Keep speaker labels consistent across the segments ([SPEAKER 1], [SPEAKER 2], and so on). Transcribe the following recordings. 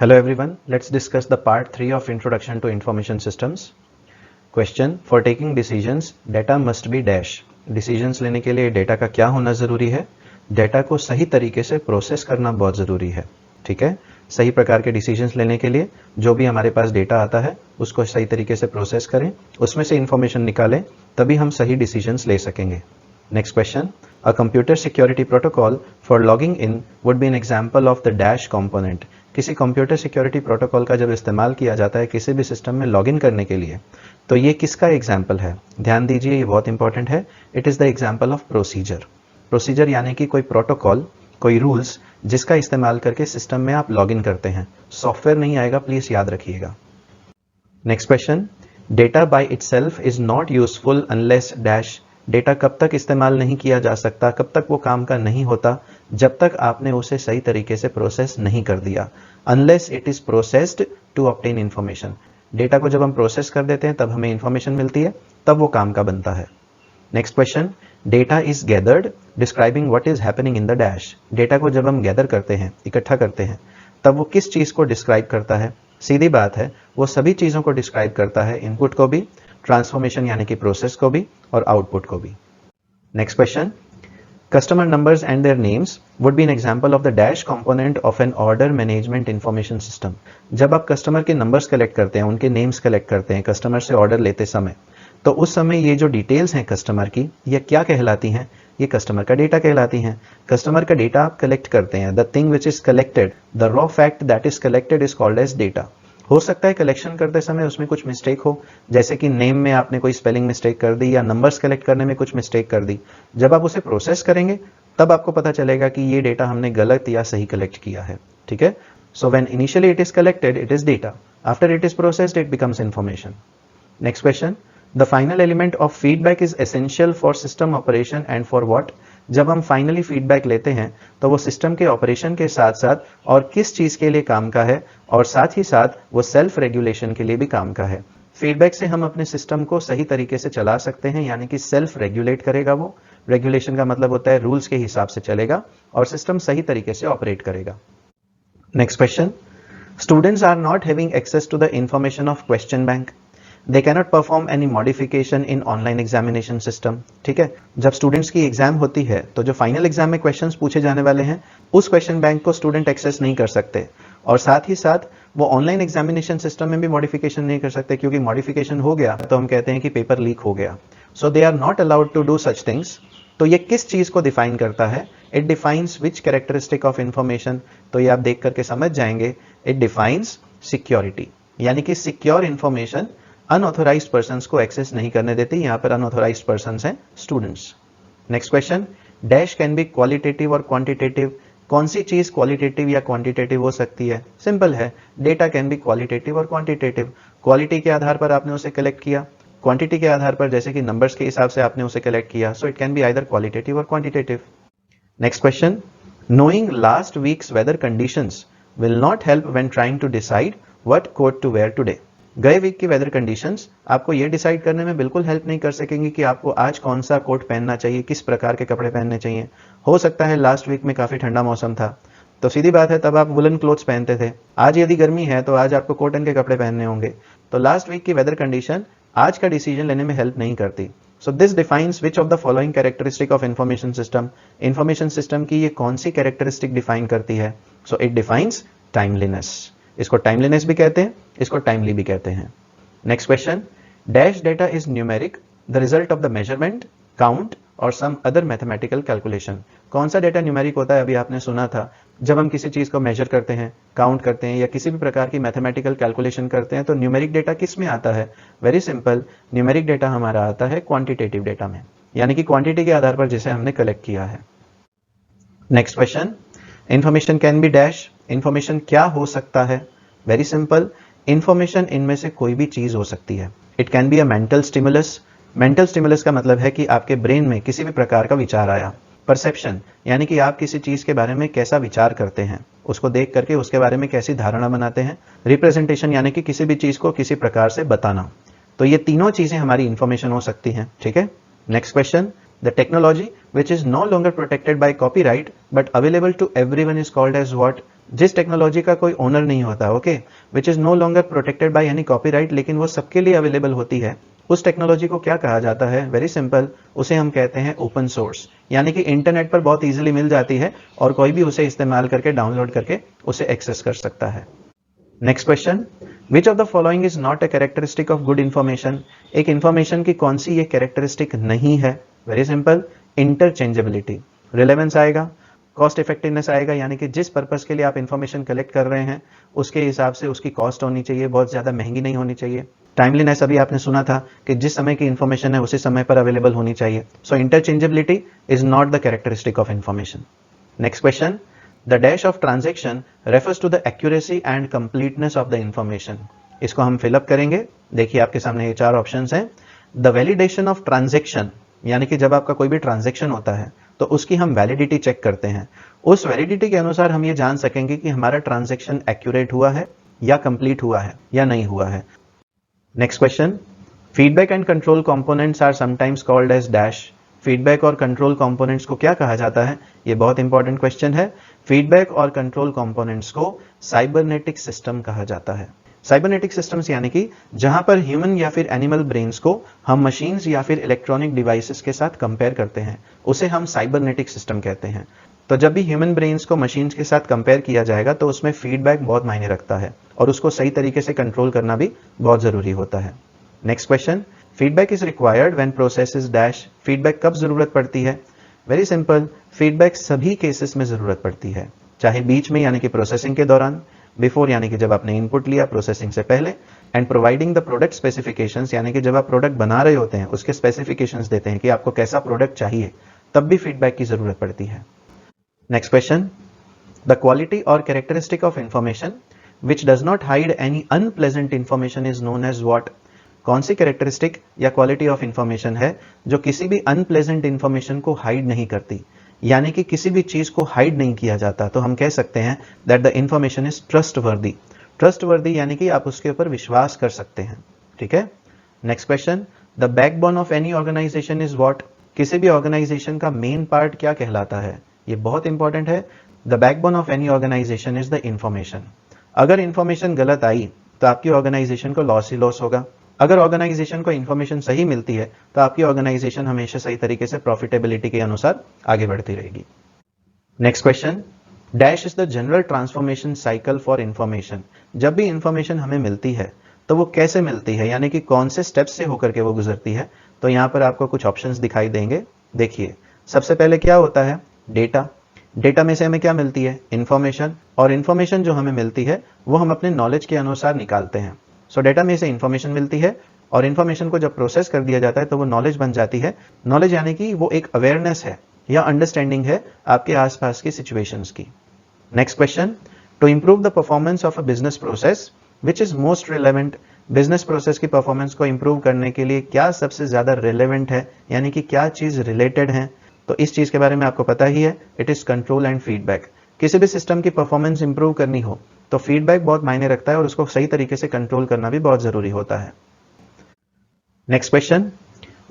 [SPEAKER 1] Hello everyone, let's discuss the part 3 of Introduction to Information Systems. Question: For taking decisions, data must be dash. Decisions लेने के लिए data का क्या होना ज़रूरी है? डेटा को सही तरीके से प्रोसेस करना बहुत ज़रूरी है. ठीक है, सही प्रकार के डिसीजंस लेने के लिए जो भी हमारे पास डेटा आता है उसको सही तरीके से प्रोसेस करें, उसमें से इंफॉर्मेशन निकालें, तभी हम सही डिसीजंस ले सकेंगे. Next question: A computer security protocol for logging in would be an example of the dash component. किसी कंप्यूटर सिक्योरिटी प्रोटोकॉल का जब इस्तेमाल किया जाता है किसी भी सिस्टम में लॉगिन करने के लिए, तो ये किसका एग्जाम्पल है? ध्यान दीजिए, ये बहुत इंपॉर्टेंट है. It is the example of procedure. Procedure यानी कि कोई प्रोटोकॉल, कोई रूल्स जिसका इस्तेमाल करके सिस्टम में आप लॉगिन करते हैं. सॉफ्टवेयर नहीं आएगा, प्लीज याद रखिएगा. Next question: data by itself is not useful unless dash. Data कब तक इस्तेमाल नहीं किया जा सकता, कब तक वो काम का नहीं होता, जब तक आपने उसे सही तरीके से प्रोसेस नहीं कर दिया. Unless it is processed to obtain information. Data को जब हम प्रोसेस कर देते हैं तब हमें इंफॉर्मेशन मिलती है, तब वो काम का बनता है. Next question: data is gathered describing what is happening in the dash. Data को जब हम गैदर करते हैं, इकट्ठा करते हैं, तब वो किस चीज को डिस्क्राइब करता है? सीधी बात है, वो सभी चीजों को डिस्क्राइब करता है, इनपुट को भी, ट्रांसफॉर्मेशन यानी कि प्रोसेस को भी, और आउटपुट को भी. Next question: customer numbers and their names would be an example of the dash component of an order management information system. जब आप कस्टमर के नंबर्स कलेक्ट करते हैं, उनके नेम्स कलेक्ट करते हैं कस्टमर से ऑर्डर लेते समय, तो उस समय ये जो डिटेल्स हैं कस्टमर की, ये क्या कहलाती हैं? ये कस्टमर का डेटा कहलाती हैं. कस्टमर का डेटा आप कलेक्ट करते हैं. The thing which is collected, the raw fact that is collected is called as data. हो सकता है कलेक्शन करते समय उसमें कुछ मिस्टेक हो, जैसे कि नेम में आपने कोई स्पेलिंग मिस्टेक कर दी या नंबर्स कलेक्ट करने में कुछ मिस्टेक कर दी. जब आप उसे प्रोसेस करेंगे तब आपको पता चलेगा कि ये डेटा हमने गलत या सही कलेक्ट किया है. ठीक है, so when initially it is collected it is data, after it is processed it becomes information. Next question: the final element of feedback is essential for system operation and for what. जब हम finally feedback लेते हैं तो वो system के operation के साथ साथ और किस चीज के लिए काम का है, और साथ ही साथ वो सेल्फ रेगुलेशन के लिए भी काम का है. फीडबैक से हम अपने सिस्टम को सही तरीके से चला सकते हैं, यानी कि सेल्फ रेगुलेट करेगा वो. रेगुलेशन का मतलब होता है रूल्स के हिसाब से चलेगा और सिस्टम सही तरीके से ऑपरेट करेगा. Next question: students are not having access to the information of question bank. They cannot perform any modification in online examination system. ठीक है, जब स्टूडेंट्स की एग्जाम होती है तो जो फाइनल एग्जाम में क्वेश्चंस पूछे जाने वाले हैं उस क्वेश्चन बैंक को स्टूडेंट एक्सेस नहीं कर सकते, और साथ ही साथ वो ऑनलाइन एग्जामिनेशन सिस्टम में भी मॉडिफिकेशन नहीं कर सकते, क्योंकि मॉडिफिकेशन हो गया तो हम कहते हैं कि पेपर लीक हो गया. So they are not allowed to do such things. तो ये किस चीज को डिफाइन करता है? It defines which characteristic of information. तो ये आप देख करके समझ जाएंगे, इट डिफाइंस सिक्योरिटी, यानी कि सिक्योर इंफॉर्मेशन अनऑथोराइज्ड पर्संस को एक्सेस नहीं करने देती. यहां पर अनऑथोराइज्ड पर्संस हैं students. Next question: dash can be qualitative or quantitative. कौन सी चीज क्वालिटेटिव या क्वांटिटेटिव हो सकती है? सिंपल है, data can be qualitative or quantitative. Quality के आधार पर आपने उसे कलेक्ट किया, क्वांटिटी के आधार पर जैसे कि नंबर्स के हिसाब से आपने उसे कलेक्ट किया, so it can be either qualitative or quantitative. Next question: knowing last week's weather conditions will not help when trying to decide what coat to wear today. गए वीक की वेदर कंडीशंस आपको यह decide करने में बिल्कुल help नहीं कर सकेंगी कि आपको आज कौन सा कोट पहनना चाहिए, किस प्रकार के कपड़े पहनने चाहिए. हो सकता है लास्ट वीक में काफी ठंडा मौसम था, तो सीधी बात है तब आप वुलन क्लोथ्स पहनते थे. आज यदि गर्मी है तो आज आपको कॉटन के कपड़े पहनने होंगे. तो लास्ट वीक की वेदर कंडीशन आज का डिसीजन लेने में हेल्प नहीं करती. So this defines which of the following characteristic of information system. Information system की ये कौन सी कैरेक्टरिस्टिक डिफाइन करती है? So it defines timeliness. इसको टाइमलीनेस भी कहते हैं, इसको टाइमली भी कहते हैं. Next question: dash data is numeric, the result of the measurement, count और सम अदर मैथमेटिकल कैलकुलेशन. कौन सा डेटा न्यूमेरिक होता है? अभी आपने सुना था, जब हम किसी चीज को मेजर करते हैं, काउंट करते हैं या किसी भी प्रकार की मैथमेटिकल कैलकुलेशन करते हैं, तो न्यूमेरिक डेटा किस में आता है? वेरी सिंपल, न्यूमेरिक डेटा हमारा आता है क्वांटिटेटिव डेटा में, यानी कि क्वांटिटी के आधार पर जिसे हमने कलेक्ट किया है. Next question: information can be dash. Information क्या हो सकता है? वेरी सिंपल, इंफॉर्मेशन इनमें से कोई भी चीज हो सकती है. It can be a mental stimulus. Mental stimulus का मतलब है कि आपके ब्रेन में किसी भी प्रकार का विचार आया. परसेप्शन यानी कि आप किसी चीज के बारे में कैसा विचार करते हैं, उसको देख करके उसके बारे में कैसी धारणा बनाते हैं. रिप्रेजेंटेशन यानी कि किसी भी चीज को किसी प्रकार से बताना. तो ये तीनों चीजें हमारी इंफॉर्मेशन हो सकती हैं. ठीक है. Next question: the technology which is no longer protected by copyright but available to everyone is called as what. जिस टेक्नोलॉजी का कोई ओनर नहीं होता, okay, which is no longer protected by any copyright, लेकिन वो सबके लिए अवेलेबल होती है, उस टेक्नोलॉजी को क्या कहा जाता है? वेरी सिंपल, उसे हम कहते हैं ओपन सोर्स, यानी कि इंटरनेट पर बहुत इजीली मिल जाती है और कोई भी उसे इस्तेमाल करके, डाउनलोड करके उसे एक्सेस कर सकता है। Next question, which of the following is not a characteristic of good information? एक इंफॉर्मेशन की कौन सी ये कैरेक्टरिस्टिक नहीं है? Very simple, interchangeability. रिलेवेंस आएगा, कॉस्ट इफेक्टिवनेस आएगा, यानी कि जिस पर्पस के लिए आप इंफॉर्मेशन कलेक्ट कर रहे हैं उसके हिसाब से उसकी कॉस्ट होनी चाहिए, बहुत ज्यादा महंगी नहीं होनी चाहिए। टाइमलीनेस, अभी आपने सुना था कि जिस समय की इंफॉर्मेशन है उसी समय पर अवेलेबल होनी चाहिए। So interchangeability is not the characteristic of information. Next question, the dash of transaction refers to the accuracy and completeness of the information. इसको हम फिलअप करेंगे। देखिए आपके सामने ये 4 ऑप्शंस हैं। द वैलिडेशन ऑफ ट्रांजेक्शन, यानी कि जब आपका कोई भी ट्रांजेक्शन होता है तो उसकी हम वैलिडिटी चेक करते हैं। उस वैलिडिटी के अनुसार हम ये जान सकेंगे कि हमारा ट्रांजेक्शन एक्यूरेट हुआ है या कंप्लीट हुआ है या नहीं हुआ है। Next question, feedback and control components are sometimes called as dash. Feedback और कंट्रोल कंपोनेंट्स को क्या कहा जाता है? ये बहुत इंपॉर्टेंट क्वेश्चन है। फीडबैक और कंट्रोल कंपोनेंट्स को साइबरनेटिक सिस्टम कहा जाता है। साइबरनेटिक सिस्टम्स यानी कि जहां पर ह्यूमन या फिर एनिमल ब्रेन्स को हम मशीन्स या फिर इलेक्ट्रॉनिक डिवाइसेस के साथ कंपेयर करते हैं, उसे हम साइबरनेटिक सिस्टम कहते हैं। तो जब भी ह्यूमन ब्रेन्स को मशीन्स के साथ कंपेयर किया जाएगा तो उसमें फीडबैक बहुत मायने रखता है और उसको सही तरीके से कंट्रोल करना भी बहुत जरूरी होता है। Next question, feedback is required when process is dash. Feedback कब जरूरत पड़ती है? वेरी सिंपल, फीडबैक सभी केसेस में जरूरत पड़ती है, चाहे बीच में यानी कि प्रोसेसिंग के दौरान, बिफोर यानी कि जब आपने इनपुट लिया प्रोसेसिंग से पहले, and providing the product specifications यानी कि जब आप प्रोडक्ट बना रहे होते हैं उसके स्पेसिफिकेशंस देते हैं कि आपको कैसा प्रोडक्ट चाहिए, तब भी फीडबैक की जरूरत पड़ती है। नेक्स्ट क्वेश्चन, द क्वालिटी और characteristic of information which does not hide any unpleasant information is known as what. कौन सी कैरेक्टरिस्टिक या क्वालिटी ऑफ इंफॉर्मेशन है जो किसी भी अनप्लेजेंट इंफॉर्मेशन को हाइड नहीं करती, यानी कि किसी भी चीज को हाइड नहीं किया जाता? तो हम कह सकते हैं that the information is trustworthy. Trustworthy यानी कि आप उसके ऊपर विश्वास कर सकते हैं, ठीक है। Next question, the backbone of any organisation is what. किसी भी ऑर्गेनाइजेशन का मेन पार्ट क्या कहलाता है? ये बहुत इंपॉर्टेंट है। The backbone of any organisation is the information. अगर इंफॉर्मेशन गलत आई तो आपकी ऑर्गेनाइजेशन को लॉस ही लॉस होगा। अगर ऑर्गेनाइजेशन को इंफॉर्मेशन सही मिलती है तो आपकी ऑर्गेनाइजेशन हमेशा सही तरीके से प्रॉफिटेबिलिटी के अनुसार आगे बढ़ती रहेगी। Next question, dash is the general transformation cycle for information. जब भी इंफॉर्मेशन हमें मिलती है तो वो कैसे मिलती है, यानी कि कौन से स्टेप्स से होकर के वो गुजरती है? तो यहां पर आपको कुछ ऑप्शंस दिखाई देंगे। देखिए, सबसे पहले क्या होता है? डेटा। डेटा में से हमें क्या मिलती है? इंफॉर्मेशन। और इंफॉर्मेशन जो हमें मिलती है वो हम अपने नॉलेज के अनुसार निकालते हैं। सो डेटा में से इंफॉर्मेशन मिलती है और इंफॉर्मेशन को जब प्रोसेस कर दिया जाता है तो वो नॉलेज बन जाती है। नॉलेज यानी कि वो एक अवेयरनेस है या अंडरस्टैंडिंग है आपके आसपास की सिचुएशंस की। Next question, to improve the performance of a business process which is most relevant. Business process की परफॉर्मेंस को इंप्रूव करने के लिए क्या सबसे ज्यादा रिलेवेंट है, यानी कि क्या चीज रिलेटेड है? तो इस चीज के बारे में आपको पता ही है, it is control and feedback. किसी भी सिस्टम की परफॉर्मेंस इंप्रूव करनी हो तो फीडबैक बहुत मायने रखता है और उसको सही तरीके से कंट्रोल करना भी बहुत जरूरी होता है। Next question,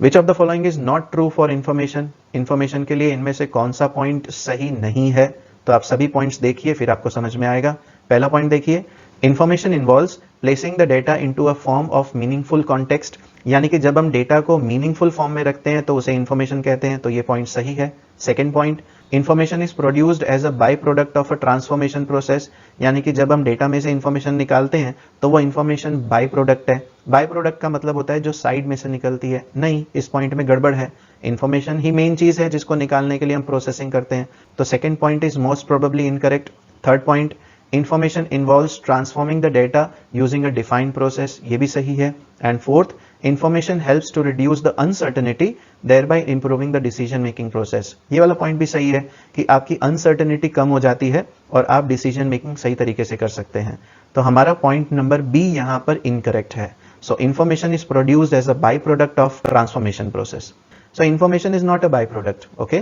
[SPEAKER 1] which of the following is not true for information. Information के लिए इनमें से कौन सा पॉइंट सही नहीं है? तो आप सभी पॉइंट्स देखिए फिर आपको समझ में आएगा। पहला पॉइंट देखिए, information involves placing the data into a form of meaningful context, यानी कि जब हम डेटा को मीनिंगफुल फॉर्म में रखते हैं तो उसे इंफॉर्मेशन कहते हैं, तो ये पॉइंट सही है। Second point, information is produced as a by product of a transformation process, यानी कि जब हम डेटा में से इंफॉर्मेशन निकालते हैं तो वो इंफॉर्मेशन बाय प्रोडक्ट है। बाय प्रोडक्ट का मतलब होता है जो साइड में से निकलती है। नहीं, इस पॉइंट में गड़बड़ है। इंफॉर्मेशन ही मेन चीज है जिसको निकालने के लिए हम प्रोसेसिंग करते हैं, तो second point is most probably incorrect. Third point, information involves transforming the data using a defined process, ये भी सही है। And fourth, information helps to reduce the uncertainty thereby improving the decision making process. ये वाला point भी सही है कि आपकी अनसर्टेनिटी कम हो जाती है और आप डिसीजन मेकिंग सही तरीके से कर सकते हैं। तो हमारा पॉइंट नंबर बी यहां पर इनकरेक्ट है। So information is produced as a by product of transformation process. So information is not a byproduct. Okay.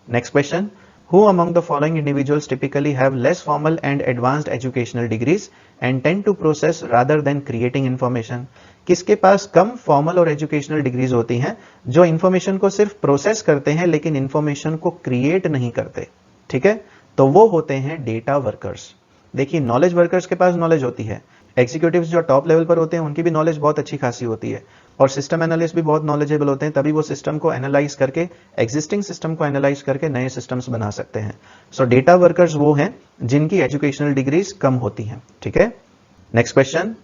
[SPEAKER 1] Next question. Who among the following individuals typically have less formal and advanced educational degrees and tend to process rather than creating information? किसके पास कम formal और educational degrees होती हैं जो information को सिर्फ process करते हैं लेकिन इंफॉर्मेशन को क्रिएट नहीं करते? ठीक है, तो वो होते हैं डेटा वर्कर्स। देखिए नॉलेज वर्कर्स के पास नॉलेज होती है, एग्जीक्यूटिव्स जो टॉप लेवल पर होते हैं उनकी भी नॉलेज बहुत अच्छी खासी होती है, और सिस्टम एनालिस्ट भी बहुत नॉलेजेबल होते हैं, तभी वो सिस्टम को एनालाइज करके, एग्जिस्टिंग सिस्टम को एनालाइज करके नए सिस्टम्स बना सकते हैं। सो डेटा वर्कर्स वो हैं जिनकी एजुकेशनल डिग्रीज कम होती हैं। ठीक है, next question,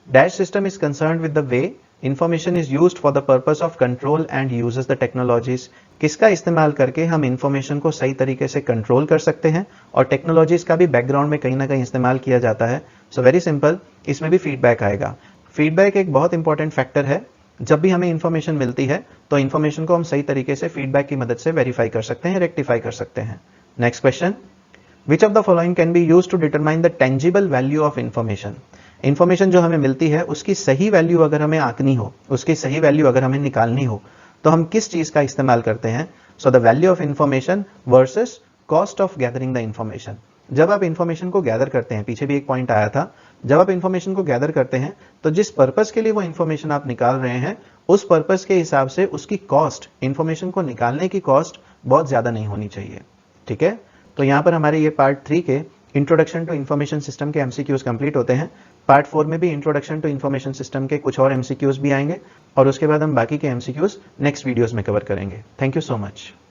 [SPEAKER 1] dash system is concerned with the way information is used for the purpose of control and uses the technologies. किसका इस्तेमाल करके हम इंफॉर्मेशन को सही तरीके से कंट्रोल कर सकते हैं, और टेक्नोलॉजीज का भी बैकग्राउंड में कहीं ना कहीं इस्तेमाल किया जाता है। सो वेरी सिंपल, इसमें भी फीडबैक आएगा। फीडबैक एक बहुत इंपॉर्टेंट फैक्टर है। जब भी हमें इंफॉर्मेशन मिलती है तो इंफॉर्मेशन को हम सही तरीके से फीडबैक की मदद से वेरीफाई कर सकते हैं, रेक्टिफाई कर सकते हैं। Next question, which of the following can be used to determine the tangible value of information. Information जो हमें मिलती है उसकी सही वैल्यू अगर हमें आंकनी हो, उसकी सही वैल्यू अगर हमें निकालनी हो, तो हम किस चीज का इस्तेमाल करते हैं? So the value of information versus cost of gathering the information. जब आप इंफॉर्मेशन को गैदर करते हैं, पीछे भी एक पॉइंट आया था, जब आप इंफॉर्मेशन को गैदर करते हैं तो जिस पर्पस के लिए वो इंफॉर्मेशन आप निकाल रहे हैं उस पर्पस के हिसाब से उसकी कॉस्ट, इंफॉर्मेशन को निकालने की कॉस्ट बहुत ज्यादा नहीं होनी चाहिए। ठीक है, तो यहां पर हमारे ये पार्ट 3 के इंट्रोडक्शन टू इंफॉर्मेशन सिस्टम के एमसीक्यूज कंप्लीट होते हैं। पार्ट 4 में भी इंट्रोडक्शन टू इंफॉर्मेशन सिस्टम के कुछ और एमसीक्यूज भी आएंगे, और उसके बाद हम बाकी के एमसीक्यूज नेक्स्ट वीडियोस में कवर करेंगे। Thank you so much.